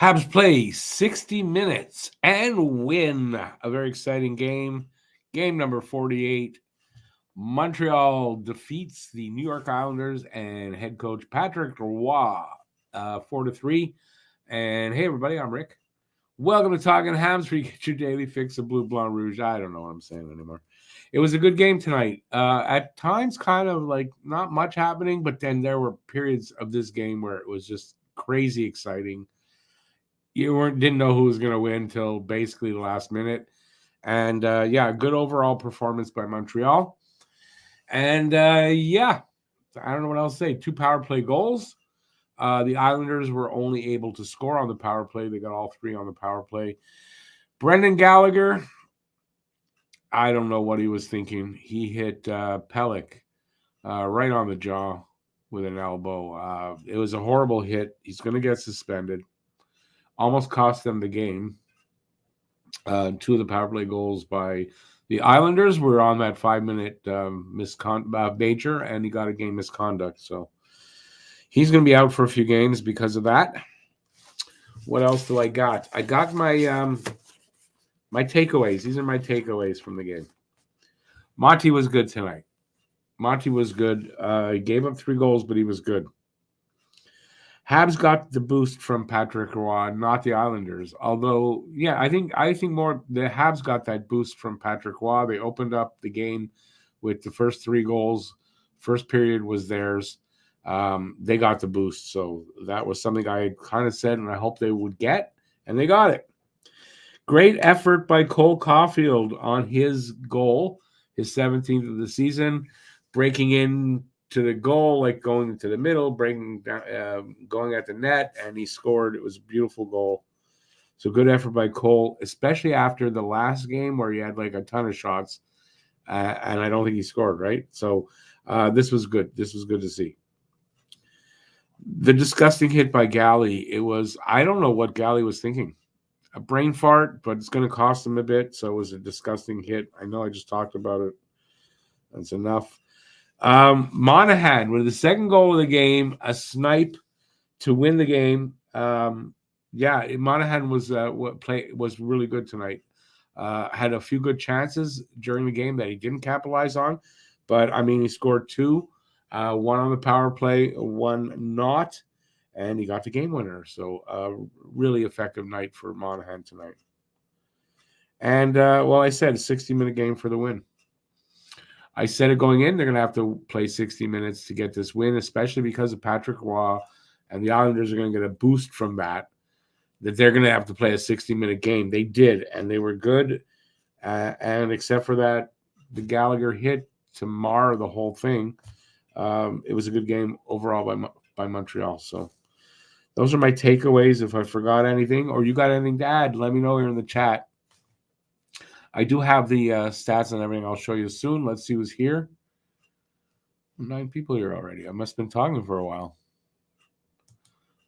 Habs play 60 minutes and win. A very exciting game. Game number 48. Montreal defeats the New York Islanders and head coach Patrick Roy 4-3. And hey, everybody, I'm Rick. Welcome to Talking Habs, where you get your daily fix of Blue, Blanc, Rouge. I don't know what I'm saying anymore. It was a good game tonight. At times, kind of like not much happening, but then there were periods of this game where it was just crazy exciting. You didn't know who was going to win until basically the last minute. And good overall performance by Montreal. And I don't know what else to say. 2 power play goals. The Islanders were only able to score on the power play. They got all 3 on the power play. Brendan Gallagher, I don't know what he was thinking. He hit Pelech right on the jaw with an elbow. It was a horrible hit. He's going to get suspended. Almost cost them the game. 2 of the power play goals by the Islanders were on that 5-minute major, and he got a game misconduct. So he's going to be out for a few games because of that. What else do I got? I got my my takeaways. These are my takeaways from the game. Monty was good tonight. Monty was good. He gave up 3 goals, but he was good. Habs got the boost from Patrick Roy, not the Islanders. Although, I think more the Habs got that boost from Patrick Roy. They opened up the game with the first 3 goals. First period was theirs. They got the boost. So that was something I kind of said, and I hope they would get, and they got it. Great effort by Cole Caulfield on his goal, his 17th of the season, breaking in to the goal, like going into the middle, breaking down, going at the net, and he scored. It was a beautiful goal. So good effort by Cole, especially after the last game where he had like a ton of shots, and I don't think he scored, right? So this was good. This was good to see. The disgusting hit by Galley, I don't know what Galley was thinking. A brain fart, but it's going to cost him a bit, so it was a disgusting hit. I know I just talked about it. That's enough. Monahan with the second goal of the game, a snipe to win the game. Monahan was really good tonight. Had a few good chances during the game that he didn't capitalize on, but I mean he scored 2, 1 on the power play, 1 not, and he got the game winner. So really effective night for Monahan tonight. And I said 60-minute game for the win. I said it going in, they're going to have to play 60 minutes to get this win, especially because of Patrick Roy, and the Islanders are going to get a boost from that they're going to have to play a 60-minute game. They did, and they were good. And except for that, the Gallagher hit to mar the whole thing, it was a good game overall by Montreal. So those are my takeaways. If I forgot anything or you got anything to add, let me know here in the chat. I do have the stats and everything. I'll show you soon. Let's see who's here. 9 people here already. I must have been talking for a while.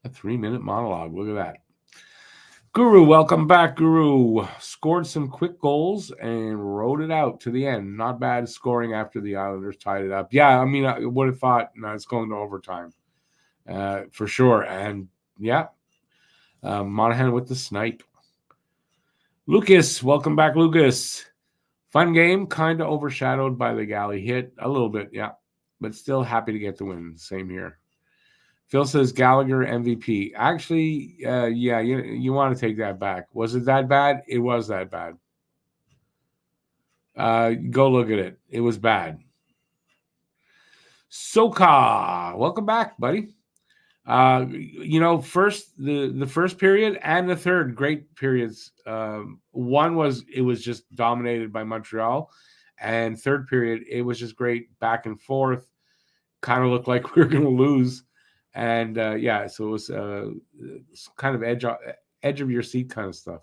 A 3-minute monologue. Look at that. Guru, welcome back, Guru. Scored some quick goals and rode it out to the end. Not bad scoring after the Islanders tied it up. Yeah, I mean, I would have thought it's going to overtime for sure. And, Monahan with the snipe. Lucas, welcome back, Lucas. Fun game, kind of overshadowed by the Galley hit. A little bit, but still happy to get the win. Same here. Phil says Gallagher MVP. Actually, you want to take that back. Was it that bad? It was that bad. Go look at it. It was bad. Soka, welcome back, buddy. First the first period and the third, great periods. One was just dominated by Montreal, and third period it was just great back and forth. Kind of looked like we were going to lose, and so it was kind of edge of your seat kind of stuff.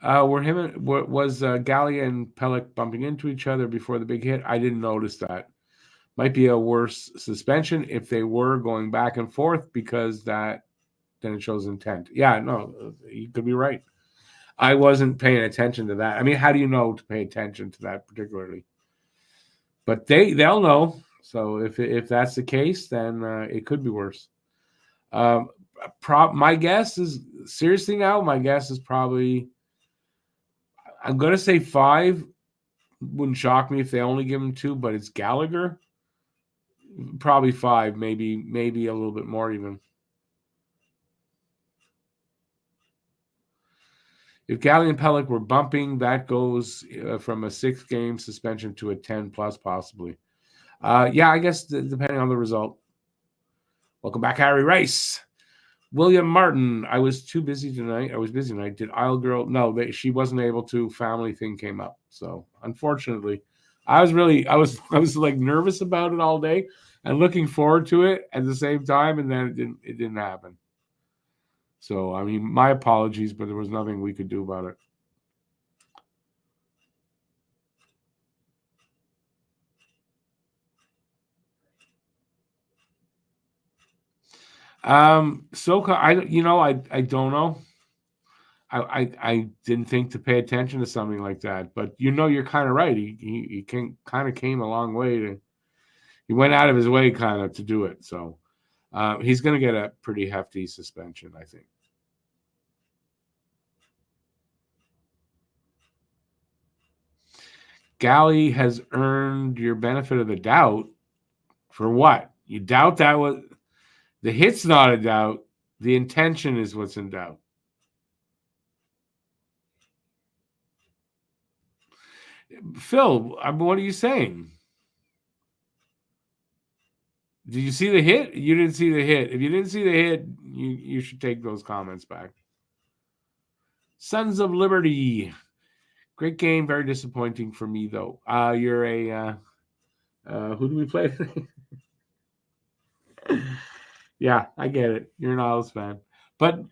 Was Galley and Pelech bumping into each other before the big hit? I didn't notice that. Might be a worse suspension if they were going back and forth, because then it shows intent. Yeah, no, you could be right. I wasn't paying attention to that. I mean, how do you know to pay attention to that particularly? But they'll know. So if that's the case, then it could be worse. My guess is seriously now. My guess is probably I'm gonna say 5. Wouldn't shock me if they only give him 2, but it's Gallagher. Probably 5, maybe a little bit more even. If Galley and Pellick were bumping, that goes from a 6-game suspension to a 10 plus possibly. Yeah, I guess depending on the result. Welcome back, Harry Rice. William Martin. I was too busy tonight. Did Isle Girl? No, she wasn't able to. Family thing came up. So unfortunately, I was like nervous about it all day and looking forward to it at the same time, and then it didn't happen. So I mean, my apologies, but there was nothing we could do about it. So I don't know. I didn't think to pay attention to something like that, but you're kind of right. He kind of came a long way he went out of his way kind of to do it. So he's going to get a pretty hefty suspension, I think. Galley has earned your benefit of the doubt for what? You doubt that the hit's not a doubt. The intention is what's in doubt. Phil, what are you saying? Did you see the hit? You didn't see the hit. If you didn't see the hit, you should take those comments back. Sons of Liberty. Great game. Very disappointing for me, though. You're a... who do we play? Yeah, I get it. You're an Isles fan. But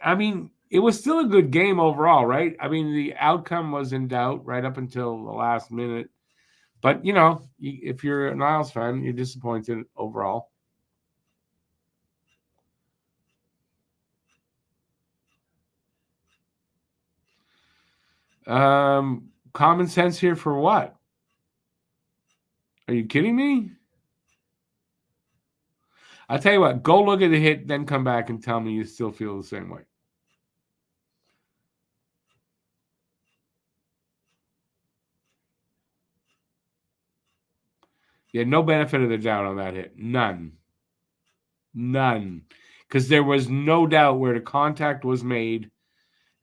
I mean, it was still a good game overall, right? I mean, the outcome was in doubt right up until the last minute. But, if you're an Isles fan, you're disappointed overall. Common sense here for what? Are you kidding me? I'll tell you what, go look at the hit, then come back and tell me you still feel the same way. Yeah, no benefit of the doubt on that hit. None. Because there was no doubt where the contact was made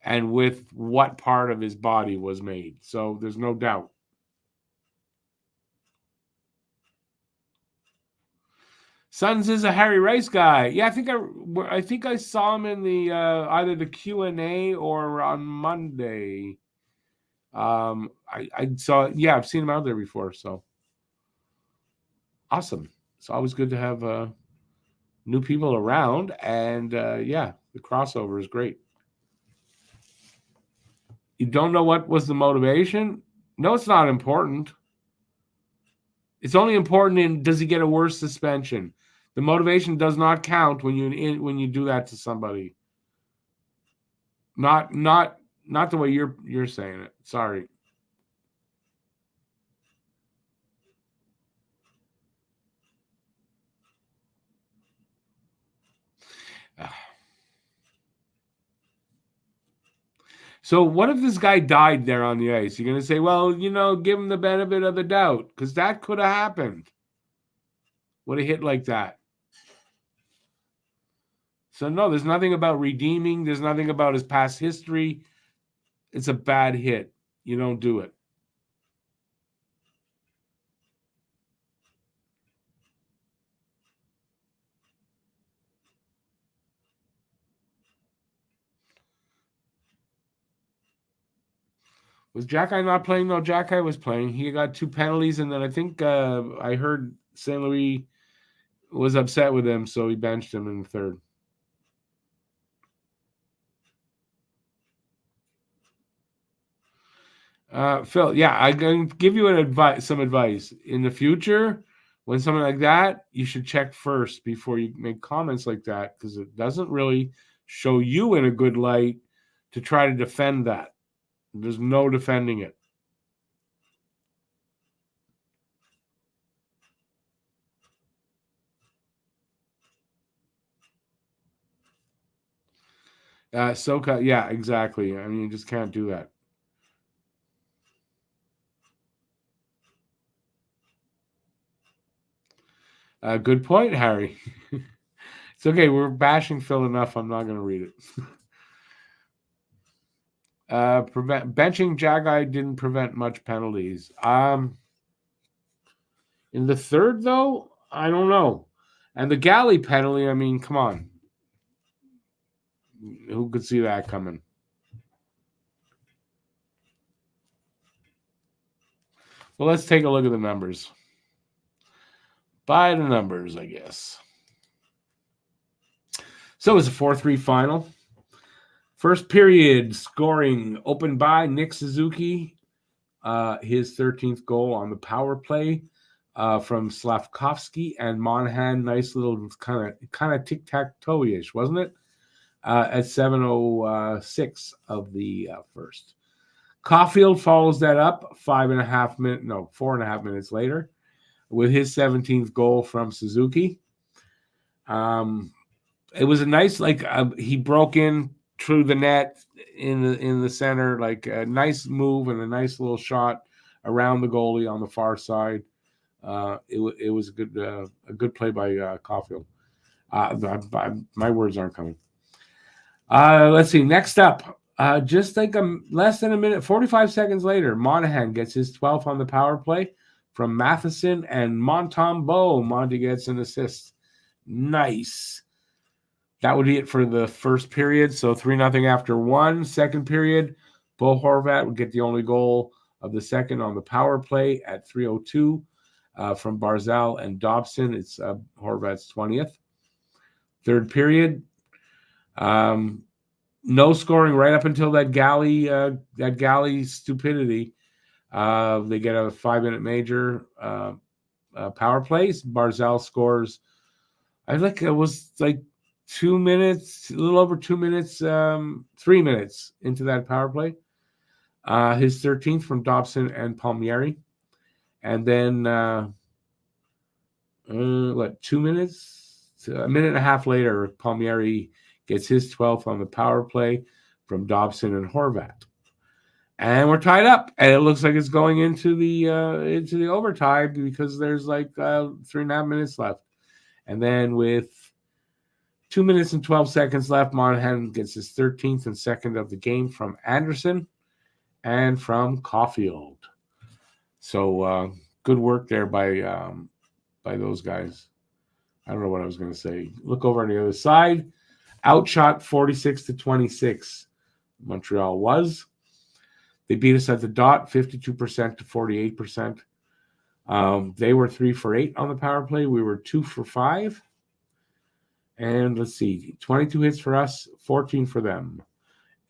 and with what part of his body was made. So there's no doubt. Sons is a Harry Rice guy. Yeah, I think I saw him in the either the Q&A or on Monday. I saw. Yeah, I've seen him out there before. So awesome. It's always good to have new people around, and yeah, the crossover is great. You don't know what was the motivation? No, it's not important. It's only important in does he get a worse suspension? The motivation does not count when you do that to somebody. Not the way you're saying it. Sorry. So what if this guy died there on the ice? You're going to say, well, give him the benefit of the doubt because that could have happened. Would have hit like that. So no, there's nothing about redeeming. There's nothing about his past history. It's a bad hit. You don't do it. Was Jacky not playing? No, Jacky was playing. He got 2 penalties, and then I think I heard St. Louis was upset with him, so he benched him in the third. Phil, yeah, I'm going to give you some advice. In the future, when something like that, you should check first before you make comments like that because it doesn't really show you in a good light to try to defend that. There's no defending it. Soka, yeah, exactly. I mean, you just can't do that. Good point, Harry. It's okay. We're bashing Phil enough. I'm not going to read it. Benching Jagai didn't prevent much penalties. In the third, though, I don't know. And the Galley penalty, I mean, come on. Who could see that coming? Well, let's take a look at the numbers. By the numbers, I guess. So it was a 4-3 final. First period scoring opened by Nick Suzuki, his 13th goal on the power play from Slavkovsky and Monahan. Nice little kind of tic-tac-toe-ish, wasn't it? At 7:06 of the first. Caulfield follows that up 4.5 minutes later with his 17th goal from Suzuki. It was a nice, he broke in through the net in the center, like a nice move and a nice little shot around the goalie on the far side. It was a good play by Caulfield. My words aren't coming. Let's see. Next up, just like less than a minute, 45 seconds later, Monahan gets his 12th on the power play from Matheson and Montembeault. Monty gets an assist. Nice. That would be it for the first period. So 3-0 after one. Second period, Bo Horvat would get the only goal of the second on the power play at 3:02 from Barzal and Dobson. It's Horvat's 20th. Third period, no scoring right up until that galley stupidity. They get a 5-minute major power plays. Barzal scores. I think it was like 2 minutes, a little over 2 minutes, 3 minutes into that power play. His 13th from Dobson and Palmieri. And then, 2 minutes? A minute and a half later, Palmieri gets his 12th on the power play from Dobson and Horvat. And we're tied up. And it looks like it's going into the overtime because there's 3.5 minutes left. And then with 2 minutes and 12 seconds left, Monahan gets his 13th and second of the game from Anderson and from Caulfield. So good work there by those guys. I don't know what I was going to say. Look over on the other side. Outshot 46-26. Montreal was. They beat us at the dot, 52% to 48%. They were 3 for 8 on the power play. We were 2 for 5. And let's see, 22 hits for us, 14 for them.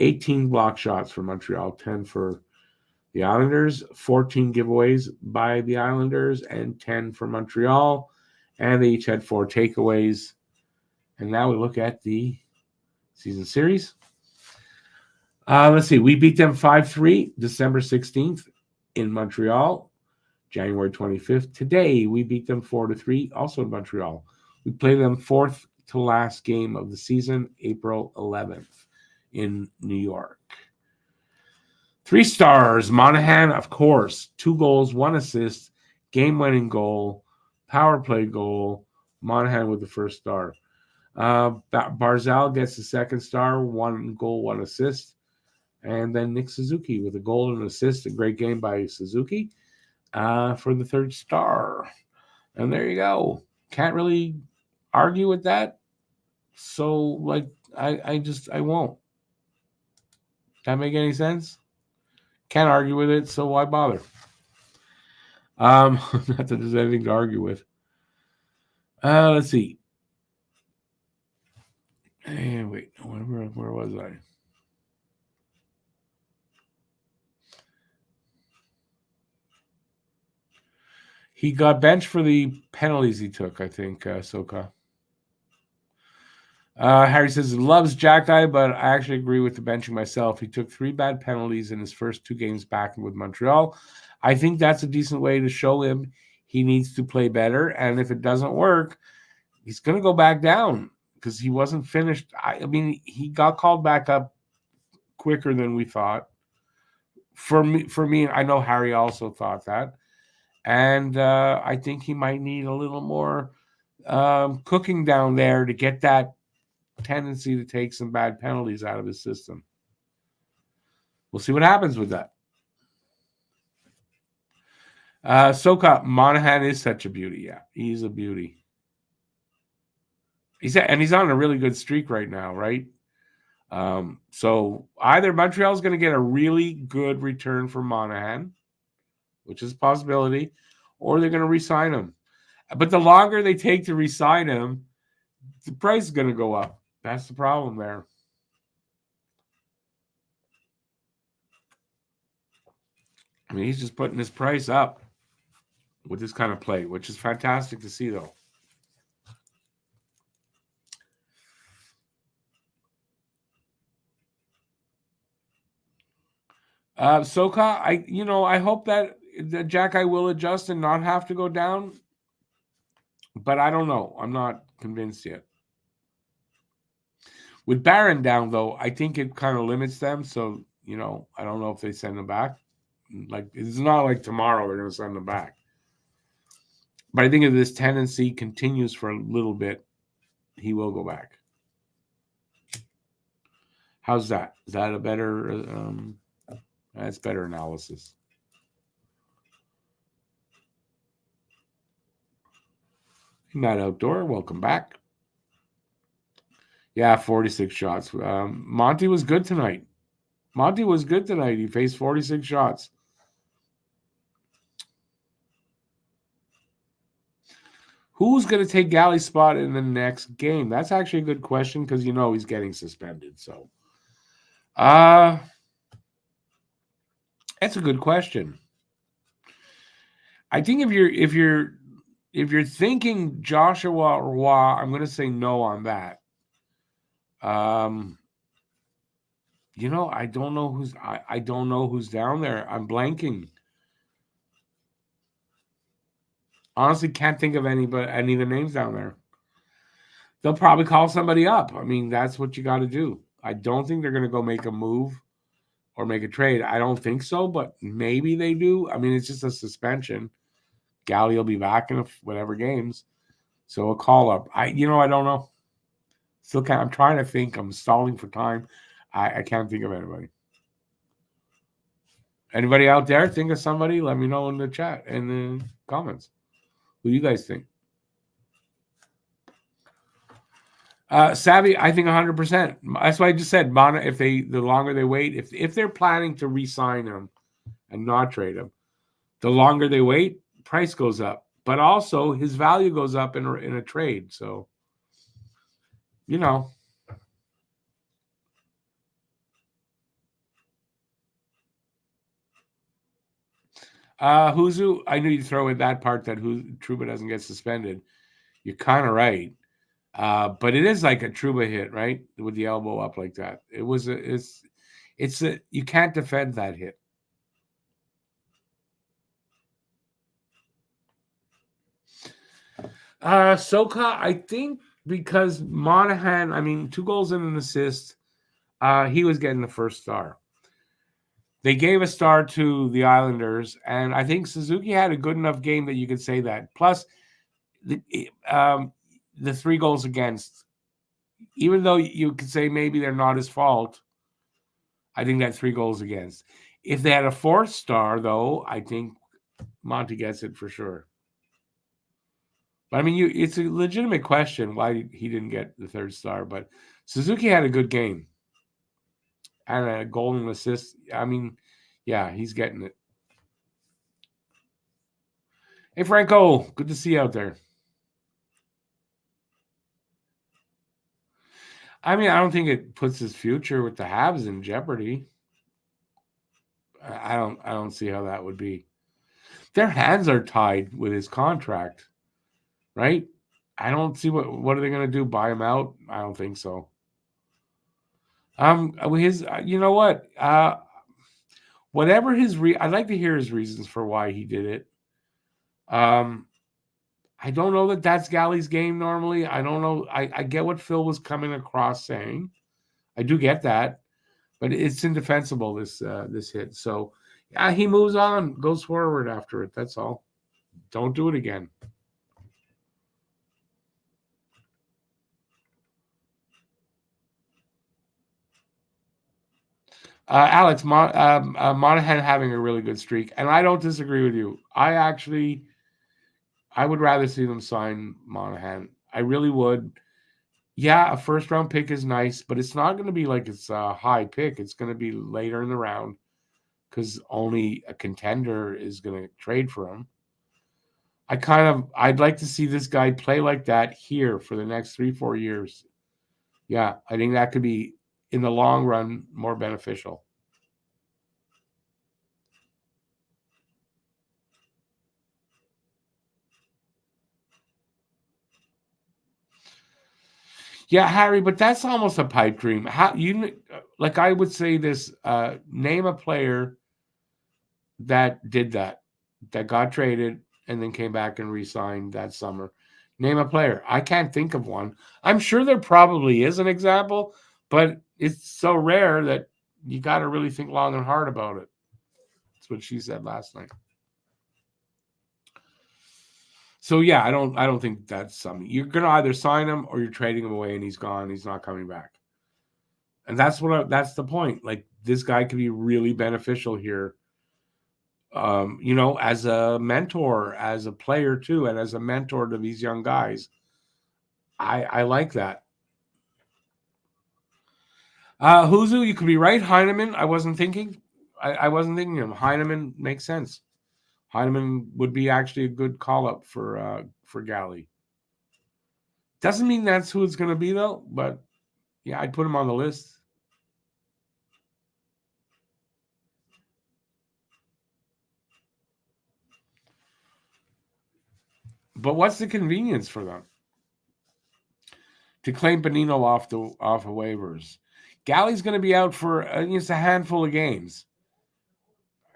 18 block shots for Montreal, 10 for the Islanders, 14 giveaways by the Islanders, and 10 for Montreal. And they each had 4 takeaways. And now we look at the season series. Let's see, we beat them 5-3, December 16th in Montreal, January 25th. Today, we beat them 4-3, also in Montreal. We play them 4th to last game of the season, April 11th in New York. 3 stars, Monahan, of course, 2 goals, 1 assist, game-winning goal, power play goal, Monahan with the first star. Barzal gets the second star, 1 goal, 1 assist. And then Nick Suzuki with a goal and an assist, a great game by Suzuki for the third star. And there you go. Can't really argue with that. So, I won't. That make any sense? Can't argue with it, so why bother? Not that there's anything to argue with. Let's see. Hey, wait, where was I? He got benched for the penalties he took, I think, Soka. Harry says he loves Jack-Eye, but I actually agree with the benching myself. He took 3 bad penalties in his first 2 games back with Montreal. I think that's a decent way to show him he needs to play better. And if it doesn't work, he's going to go back down. because he wasn't finished. I mean, he got called back up quicker than we thought. For me, I know Harry also thought that, and I think he might need a little more cooking down there to get that tendency to take some bad penalties out of his system. We'll see what happens with that. Soka, Monahan is such a beauty. Yeah, he's a beauty. He's on a really good streak right now, right? So either Montreal's going to get a really good return for Monahan, which is a possibility, or they're going to re-sign him. But the longer they take to re-sign him, the price is going to go up. That's the problem there. I mean, he's just putting his price up with this kind of play, which is fantastic to see, though. Soka, I hope that Jack I will adjust and not have to go down, but I don't know. I'm not convinced yet. With Barron down, though, I think it kind of limits them. So, I don't know if they send him back. Like, it's not like tomorrow they're going to send him back. But I think if this tendency continues for a little bit, he will go back. How's that? Is that a better? That's better analysis. Matt Outdoor, welcome back. Yeah, 46 shots. Monty was good tonight. He faced 46 shots. Who's going to take Galley's spot in the next game? That's actually a good question because he's getting suspended. So, that's a good question. I think if you're thinking Joshua Roy, I'm going to say no on that. I don't know who's down there. I'm blanking. Honestly, can't think of any of the names down there. They'll probably call somebody up. I mean, that's what you got to do. I don't think they're going to go make a move or make a trade. I don't think so, but maybe they do. I mean, it's just a suspension. Galley will be back in whatever games. So a call up. I don't know. Still can't. I'm trying to think. I'm stalling for time. I can't think of anybody. Anybody out there think of somebody? Let me know in the chat and the comments. Who do you guys think? Savvy, I think 100%. That's why I just said, Mana. The longer they wait, if they're planning to re-sign him and not trade him, the longer they wait, price goes up. But also his value goes up in a trade. So, Huzu, I knew you'd throw in that part that Trouba doesn't get suspended. You're kind of right. But it is like a Trouba hit, right? With the elbow up like that. You can't defend that hit. Soka, I think because Monahan, 2 goals and an assist, he was getting the first star. They gave a star to the Islanders, and I think Suzuki had a good enough game that you could say that. Plus, the 3 goals against, even though you could say maybe they're not his fault, I think that 3 goals against. If they had a 4th star, though, I think Monty gets it for sure. But it's a legitimate question why he didn't get the 3rd star. But Suzuki had a good game and a goal and assist. Yeah, he's getting it. Hey, Franco, good to see you out there. I don't think it puts his future with the Habs in jeopardy. I don't see how that would be. Their hands are tied with his contract, right? I don't see what are they going to do? Buy him out? I don't think so. You know what? Whatever I'd like to hear his reasons for why he did it. I don't know that that's Galley's game normally. I don't know. I get what Phil was coming across saying. I do get that, but it's indefensible, this hit. So yeah, he moves on, goes forward after it. That's all. Don't do it again. Alex, Monahan having a really good streak, and I don't disagree with you. I would rather see them sign Monahan. I really would. Yeah, a first round pick is nice, but it's not going to be like it's a high pick. It's going to be later in the round because only a contender is going to trade for him. I'd like to see this guy play like that here for the next 3-4 years. Yeah, I think that could be in the long run more beneficial. Yeah, Harry, but that's almost a pipe dream. How you like? I would say this: name a player that did that, that got traded and then came back and re-signed that summer. Name a player. I can't think of one. I'm sure there probably is an example, but it's so rare that you got to really think long and hard about it. That's what she said last night. So yeah, I don't think that's something. You're gonna either sign him or you're trading him away and he's gone. He's not coming back. And that's the point. Like this guy could be really beneficial here. As a mentor, as a player too, and as a mentor to these young guys. I like that. Huzu, you could be right. Heineman, I wasn't thinking. I wasn't thinking of him. Heineman makes sense. Heineman would be actually a good call up for Galley. Doesn't mean that's who it's going to be though. But yeah, I'd put him on the list. But what's the convenience for them to claim Bonino off of waivers? Galley's going to be out for just a handful of games.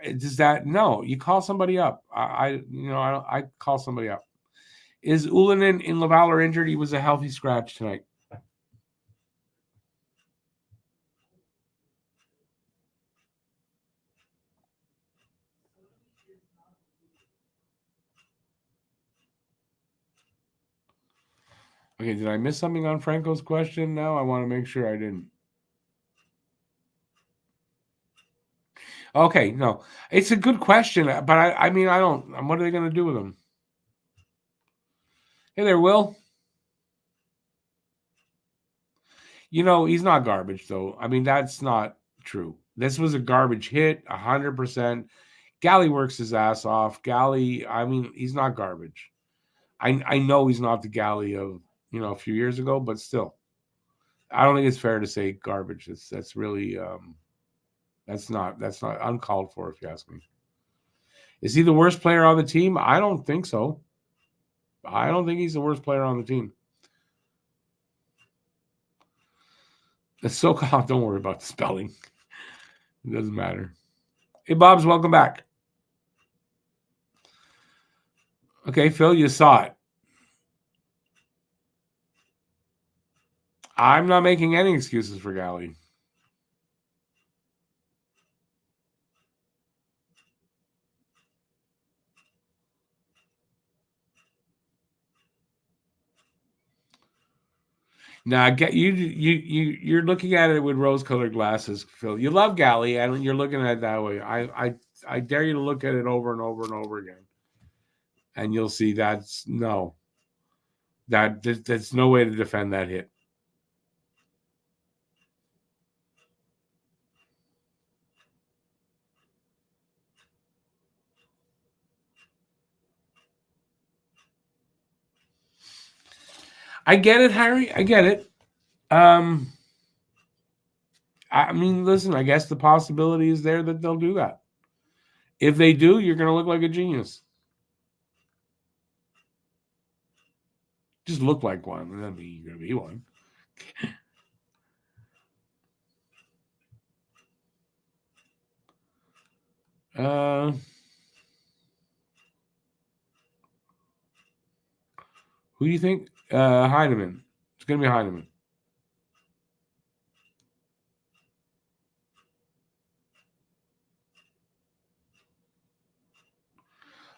Does that no? You call somebody up. I call somebody up. Is Ullinen in Laval or injured? He was a healthy scratch tonight. Okay, did I miss something on Franco's question? Now I want to make sure I didn't. Okay, no, it's a good question, but I mean, I don't. What are they going to do with him? Hey there, Will. He's not garbage though. I mean, that's not true. This was a garbage hit, 100%. Galley works his ass off. Galley, I mean, he's not garbage. I know he's not the Galley of a few years ago, but still, I don't think it's fair to say garbage. That's really that's not uncalled for, if you ask me. Is he the worst player on the team? I don't think so. I don't think he's the worst player on the team. It's so called. Don't worry about the spelling. It doesn't matter. Hey, Bob's, welcome back. Okay, Phil, you saw it. I'm not making any excuses for Galley. Now, you're looking at it with rose-colored glasses, Phil. You love Galley, and you're looking at it that way. I dare you to look at it over and over and over again, and you'll see that's no. That's no way to defend that hit. I get it, Harry. I get it. I mean, listen, I guess the possibility is there that they'll do that. If they do, you're going to look like a genius. Just look like one. Doesn't mean you're going to be one. Uh, Who do you think? Heineman. It's going to be Heineman.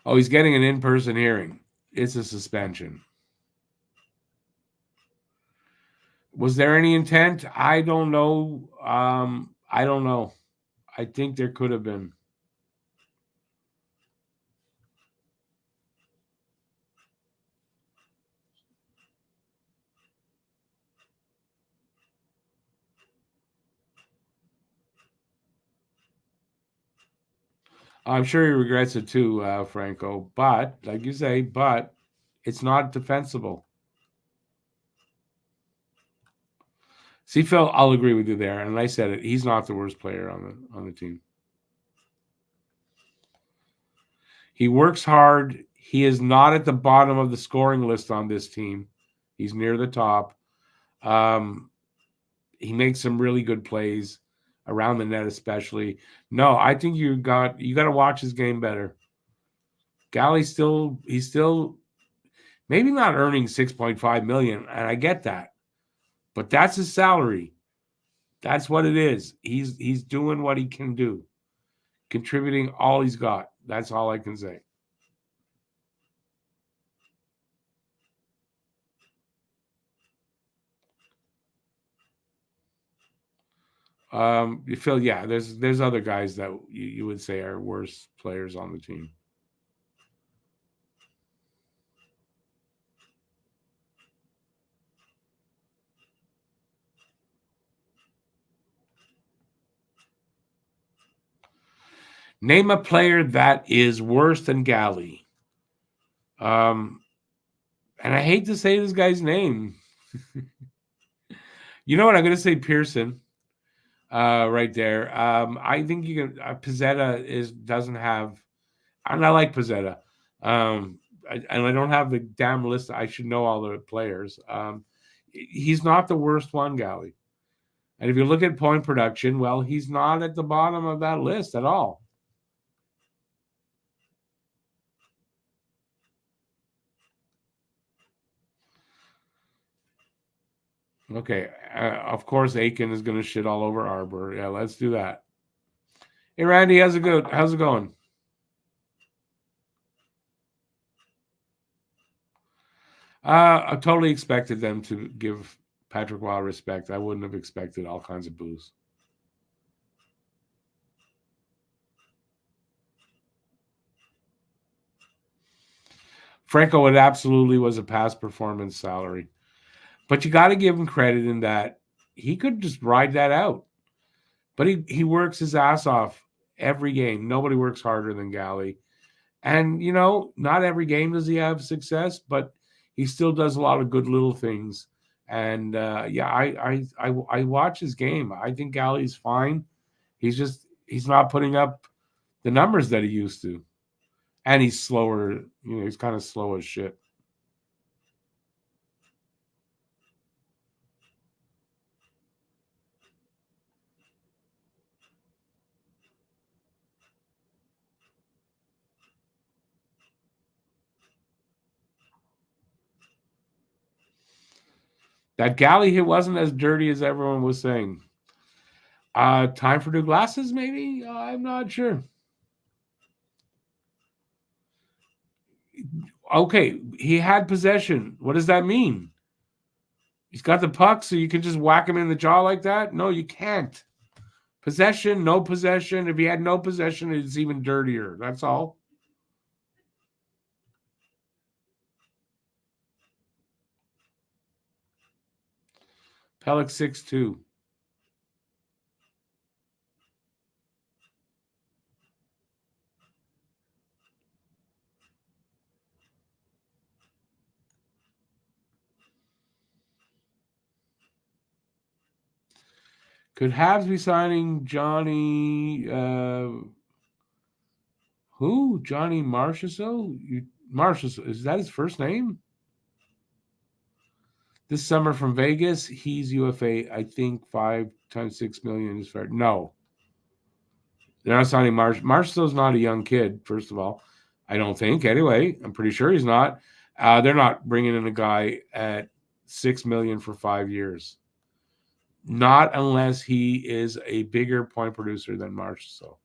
Oh, he's getting an in-person hearing. It's a suspension. Was there any intent? I don't know. I don't know. I think there could have been. I'm sure he regrets it too, Franco. But, like you say, it's not defensible. See, Phil, I'll agree with you there. And I said it. He's not the worst player on the team. He works hard. He is not at the bottom of the scoring list on this team. He's near the top. He makes some really good plays around the net, especially. No, I think you got to watch his game better. He's still maybe not earning $6.5 million, and I get that, but that's his salary. That's what it is. He's doing what he can do, contributing all he's got. That's all I can say. You feel, yeah, there's other guys that you would say are worse players on the team. Name a player that is worse than Galley. And I hate to say this guy's name. You know what? I'm going to say Pearson. Right there. I think you can. Pizzetta doesn't have, and I like Pizzetta. And I don't have the damn list. I should know all the players. He's not the worst one, Gally. And if you look at point production, well, he's not at the bottom of that list at all. Okay, of course, Aiken is going to shit all over Arbor. Yeah, let's do that. Hey, Randy, how's it going? I totally expected them to give Patrick Waugh respect. I wouldn't have expected all kinds of boos. Franco, it absolutely was a past performance salary. But you got to give him credit in that he could just ride that out. But he works his ass off every game. Nobody works harder than Galley. And, not every game does he have success, but he still does a lot of good little things. And, I watch his game. I think Galley's fine. He's not putting up the numbers that he used to. And he's slower. He's kind of slow as shit. That Galley hit wasn't as dirty as everyone was saying. Time for new glasses, maybe? I'm not sure. Okay, he had possession. What does that mean? He's got the puck, so you can just whack him in the jaw like that? No, you can't. Possession, no possession. If he had no possession, it's even dirtier. That's all. Pellick 6'2". Could Habs be signing Johnny? Who? Johnny Marchessault? Marchessault, is that his first name? This summer from Vegas, he's UFA. I think 5 times $6 million is fair. No, they're not signing Marchessault's not a young kid. First of all, I don't think. Anyway, I'm pretty sure he's not. They're not bringing in a guy at $6 million for 5 years. Not unless he is a bigger point producer than Marchessault.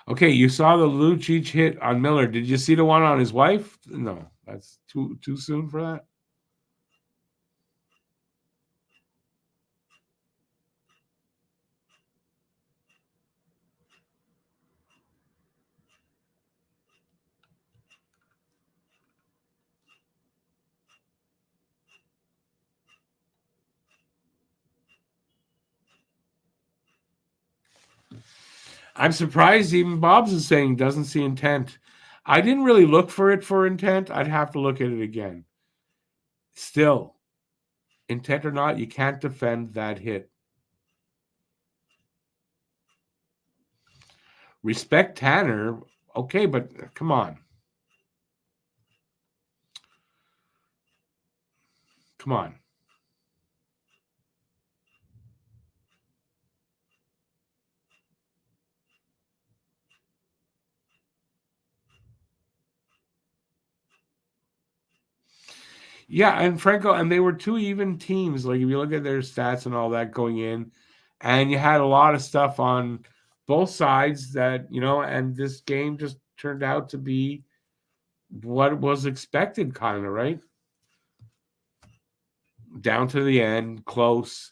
Okay, you saw the Lucic hit on Miller. Did you see the one on his wife? No, that's too soon for that. I'm surprised even Bob's is saying doesn't see intent. I didn't really look for it for intent. I'd have to look at it again. Still, intent or not, you can't defend that hit. Respect Tanner. Okay, but come on. Come on. Yeah, and Franco, and they were two even teams. Like if you look at their stats and all that going in, and you had a lot of stuff on both sides that, and this game just turned out to be what was expected, kind of, right? Down to the end, close.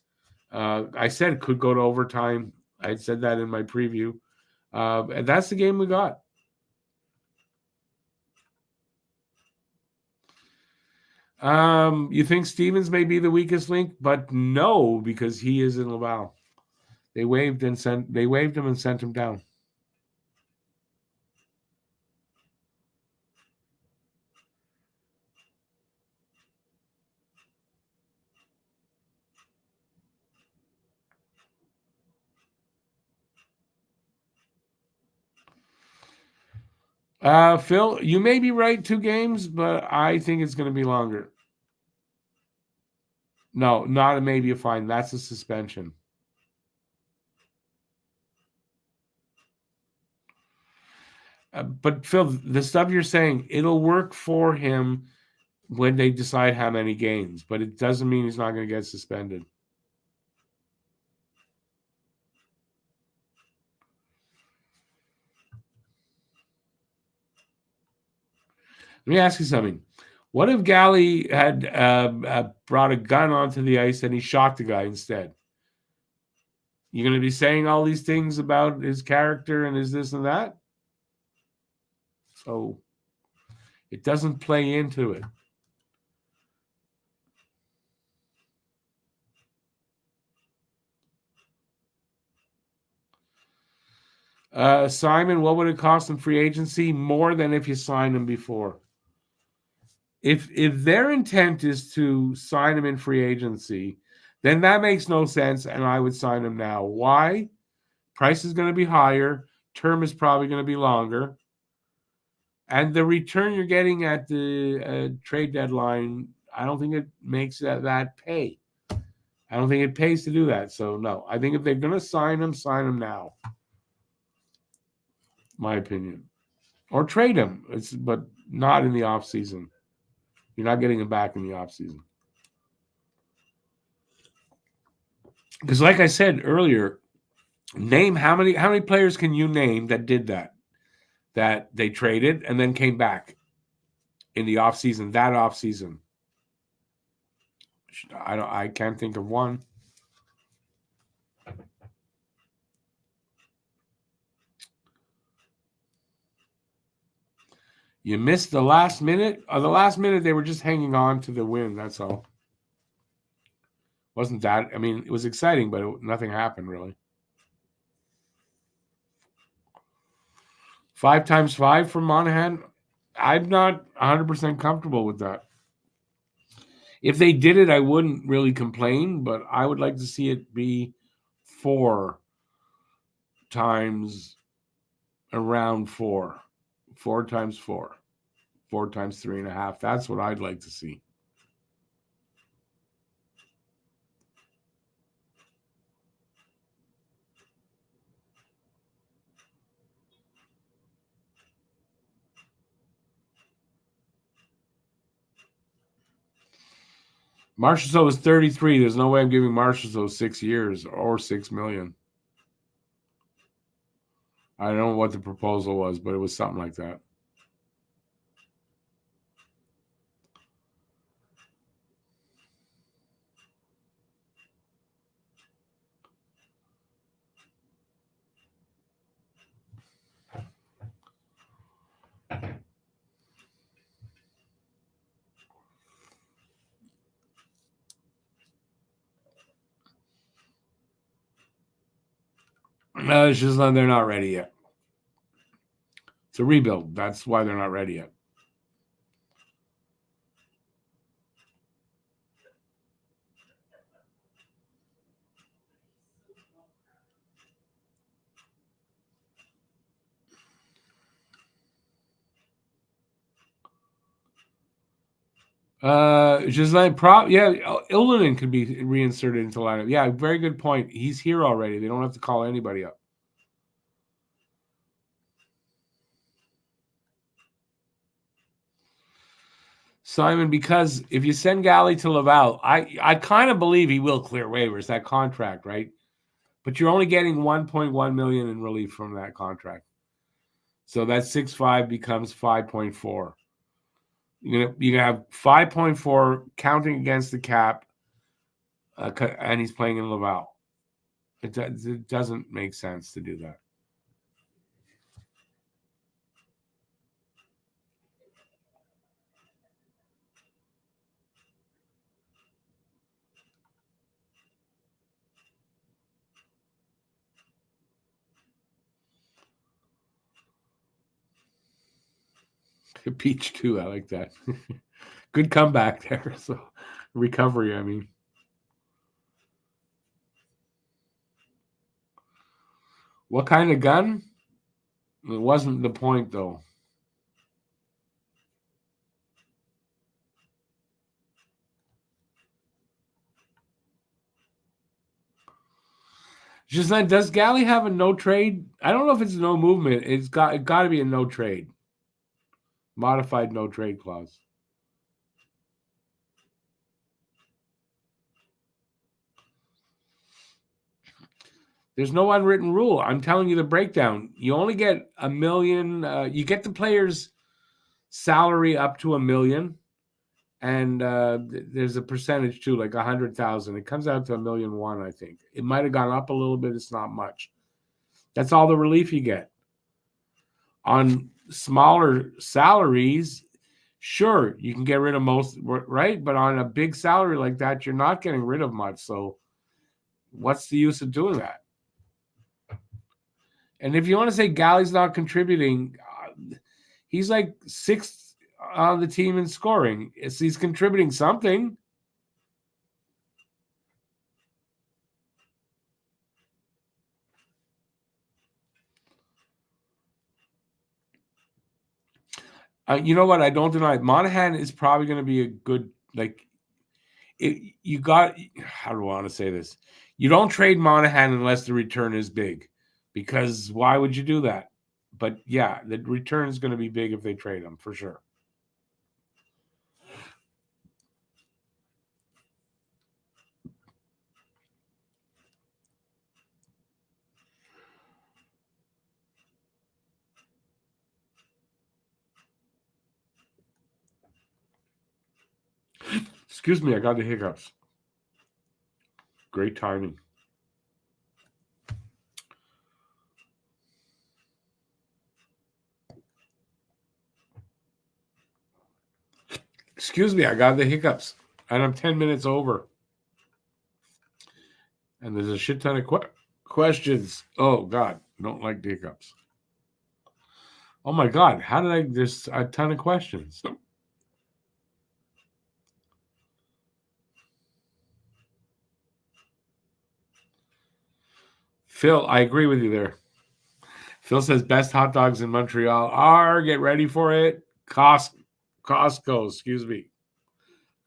I said could go to overtime. I said that in my preview. And that's the game we got. You think Stevens may be the weakest link, but no, because he is in Laval. They waved him and sent him down. Phil, you may be right, 2 games, but I think it's going to be longer. No, not a maybe a fine. That's a suspension. But Phil, the stuff you're saying, it'll work for him when they decide how many games, but it doesn't mean he's not going to get suspended. Let me ask you something. What if Galley had brought a gun onto the ice and he shot the guy instead? You're going to be saying all these things about his character and his this and that? So it doesn't play into it. Simon, what would it cost in free agency? More than if you signed him before. If their intent is to sign him in free agency, then that makes no sense, and I would sign him now. Why? Price is going to be higher. Term is probably going to be longer. And the return you're getting at the trade deadline, I don't think it makes that pay. I don't think it pays to do that. So, no. I think if they're going to sign him now. My opinion. Or trade him, but not in the offseason. You're not getting him back in the offseason. Because like I said earlier, name how many players can you name that did that they traded and then came back in the offseason, that offseason? I can't think of one. You missed the last minute. The last minute they were just hanging on to the win. That's all. Wasn't that? I mean, it was exciting, but nothing happened really. 5 times 5 for Monahan. I'm not 100% comfortable with that. If they did it, I wouldn't really complain, but I would like to see it be 4 times around 4. 4 times 4. 4 times 3.5. That's what I'd like to see. Marchessault was 33. There's no way I'm giving Marchessault 6 years or $6 million. I don't know what the proposal was, but it was something like that. No, it's just they're not ready yet. It's a rebuild. That's why they're not ready yet. Just like Illunen could be reinserted into the lineup. Yeah, very good point. He's here already. They don't have to call anybody up. Simon, because if you send Galley to Laval, I kind of believe he will clear waivers, that contract, right? But you're only getting 1.1 million in relief from that contract. So that 6.5 becomes 5.4. You're gonna have 5.4 counting against the cap, and he's playing in Laval. It doesn't make sense to do that. Peach too. I like that. Good comeback there. So recovery, I mean. What kind of gun? It wasn't the point, though. Just that, does Galley have a no trade? I don't know if it's no movement. It got to be a no trade, modified no trade clause. There's no unwritten rule. I'm telling you the breakdown. You only get $1 million. You get the player's salary up to $1 million, and there's a percentage too, like 100,000. It comes out to $1.1 million, I think. It might have gone up a little bit. It's not much. That's all the relief you get. On smaller salaries, sure, you can get rid of most, right? But on a big salary like that, you're not getting rid of much. So what's the use of doing that? And if you want to say Galley's not contributing, he's like sixth on the team in scoring. He's contributing something. You know what? I don't deny it. Monahan is probably going to be a good, like, how do I want to say this? You don't trade Monahan unless the return is big, because why would you do that? But yeah, the return is going to be big if they trade him, for sure. Excuse me, I got the hiccups. Great timing. Excuse me, I got the hiccups. And I'm 10 minutes over. And there's a shit ton of questions. Oh, God. Don't like the hiccups. Oh, my God. How did I... There's a ton of questions. Phil, I agree with you there. Phil says best hot dogs in Montreal are, get ready for it, Costco, excuse me.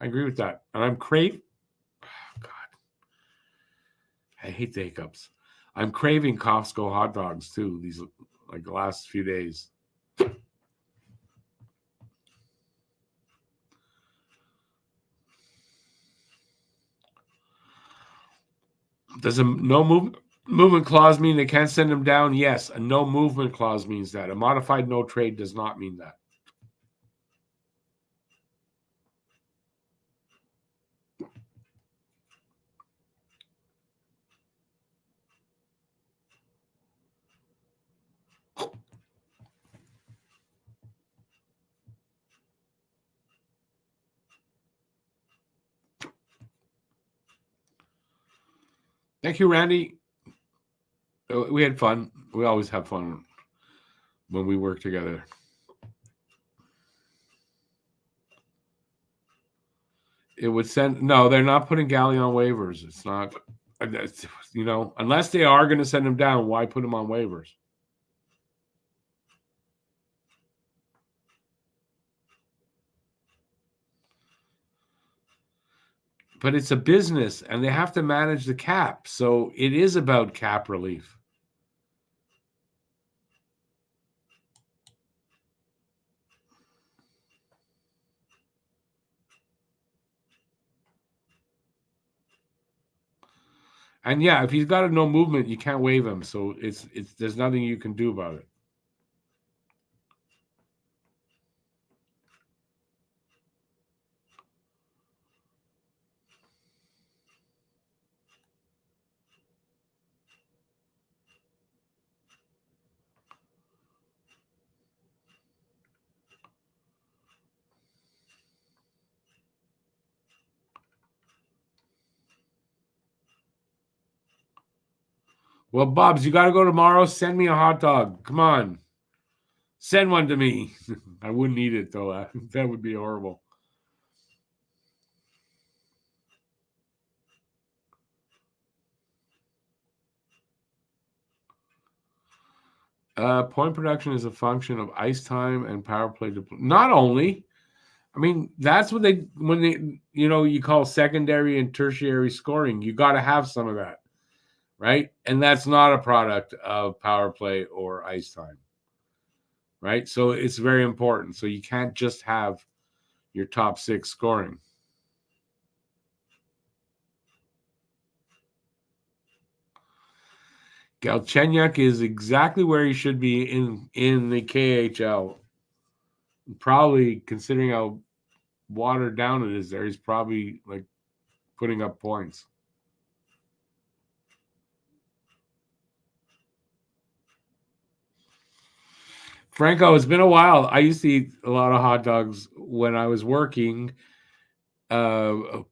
I agree with that. And I'm craving... Oh, God. I hate the hiccups. I'm craving Costco hot dogs, too, these, like, the last few days. Does a no movement clause mean they can't send him down? Yes. A no movement clause means that. A modified no trade does not mean that. Thank you, Randy. We had fun. We always have fun when we work together. It would send. No, they're not putting Galley on waivers. It's not. Unless they are going to send him down, why put him on waivers? But it's a business, and they have to manage the cap. So it is about cap relief. And yeah, if he's got a no movement, you can't waive him. So it's there's nothing you can do about it. Well, Bobs, you got to go tomorrow. Send me a hot dog. Come on. Send one to me. I wouldn't eat it, though. That would be horrible. Point production is a function of ice time and power play. Not only. I mean, that's what you call secondary and tertiary scoring. You got to have some of that, right? And that's not a product of power play or ice time, right? So it's very important. So you can't just have your top six scoring. Galchenyuk is exactly where he should be in the KHL. Probably considering how watered down it is there, he's probably like putting up points. Franco, it's been a while. I used to eat a lot of hot dogs when I was working at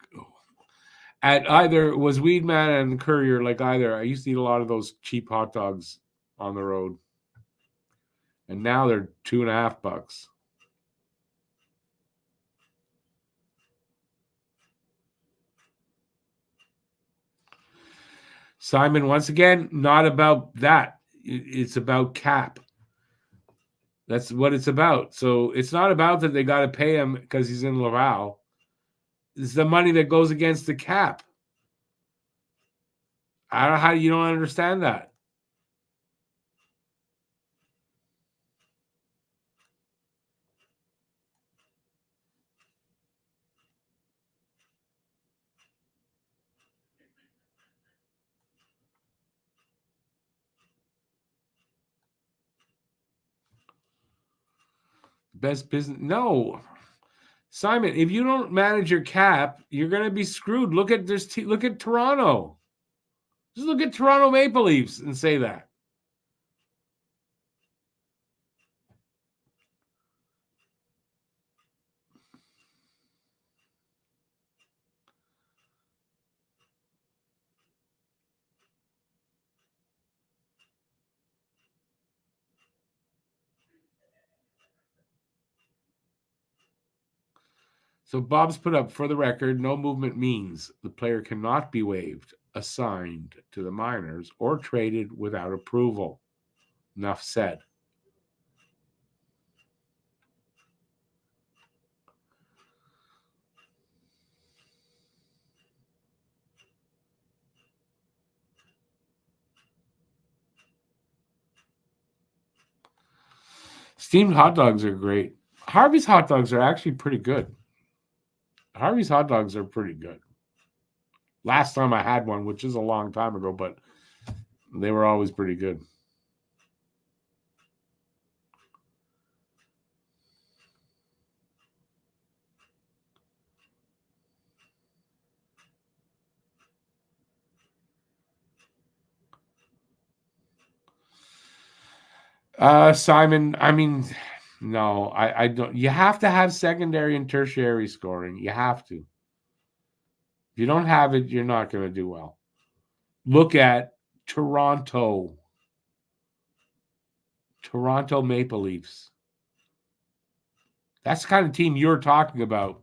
either was Weedman and Courier, like either. I used to eat a lot of those cheap hot dogs on the road. And now they're $2.50. Simon, once again, not about that. It's about cap. That's what it's about. So it's not about that they got to pay him because he's in Laval. It's the money that goes against the cap. I don't know how you don't understand that. Best business. No. Simon, if you don't manage your cap, you're going to be screwed. Look at Toronto. Just look at Toronto Maple Leafs and say that. So Bob's put up, for the record, no movement means the player cannot be waived, assigned to the minors, or traded without approval. Enough said. Steamed hot dogs are great. Harvey's hot dogs are actually pretty good. Harvey's hot dogs are pretty good. Last time I had one, which is a long time ago, but they were always pretty good. Simon, I mean, no, I don't. You have to have secondary and tertiary scoring. You have to. If you don't have it, you're not going to do well. Look at Toronto Maple Leafs. That's the kind of team you're talking about.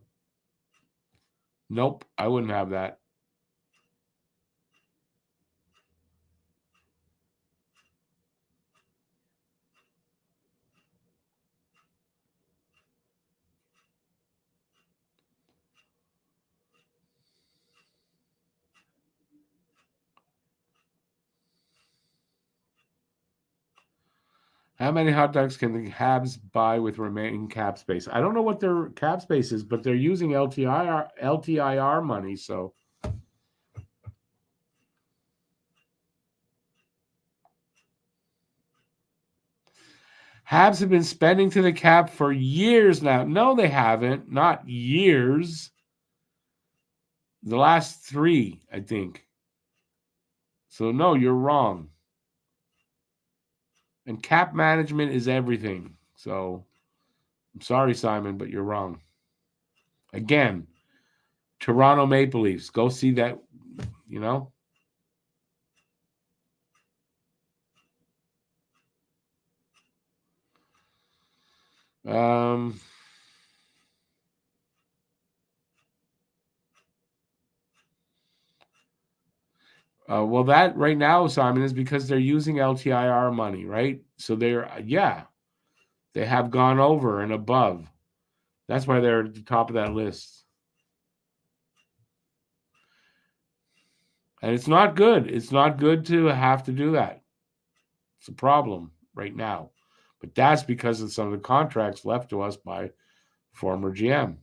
Nope, I wouldn't have that. How many hot dogs can the Habs buy with remaining cap space? I don't know what their cap space is, but they're using LTIR money, so Habs have been spending to the cap for years now. No, they haven't. Not years. The last 3, I think. So, no, you're wrong. And cap management is everything. So, I'm sorry, Simon, but you're wrong. Again, Toronto Maple Leafs. Go see that, you know. Well, that right now, Simon, is because they're using LTIR money, right? So they have gone over and above. That's why they're at the top of that list. And it's not good. It's not good to have to do that. It's a problem right now. But that's because of some of the contracts left to us by former GM.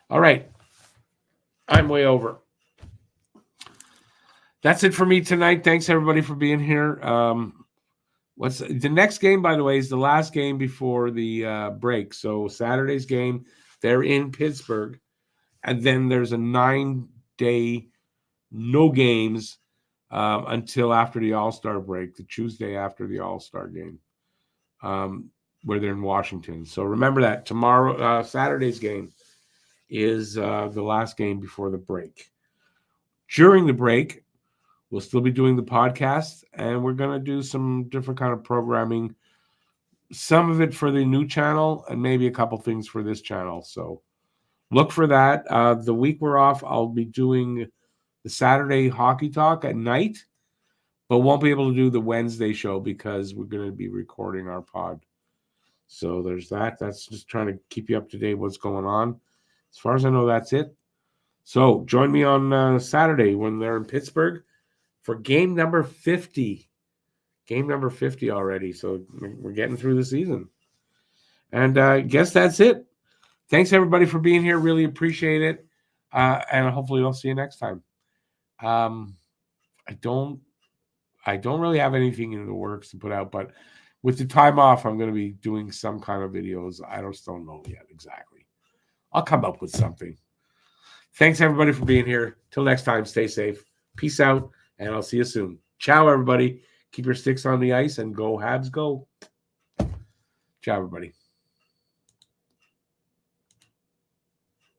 All right. I'm way over. That's it for me tonight. Thanks, everybody, for being here. What's the next game, by the way, is the last game before the break. So Saturday's game, they're in Pittsburgh. And then there's a 9-day no games until after the All-Star break, the Tuesday after the All-Star game, where they're in Washington. So remember that tomorrow, Saturday's game is the last game before the break. During the break, we'll still be doing the podcast, and we're going to do some different kind of programming, some of it for the new channel and maybe a couple things for this channel. So look for that. The week we're off, I'll be doing the Saturday hockey talk at night, but won't be able to do the Wednesday show because we're going to be recording our pod. So there's that. That's just trying to keep you up to date what's going on. As far as I know, that's it. So join me on Saturday when they're in Pittsburgh for game number 50. Game number 50 already. So we're getting through the season. And I guess that's it. Thanks, everybody, for being here. Really appreciate it. And hopefully I'll see you next time. I don't really have anything in the works to put out, but with the time off, I'm going to be doing some kind of videos. I just don't know yet exactly. I'll come up with something. Thanks, everybody, for being here. Till next time, stay safe. Peace out, and I'll see you soon. Ciao, everybody. Keep your sticks on the ice and go Habs, go. Ciao, everybody.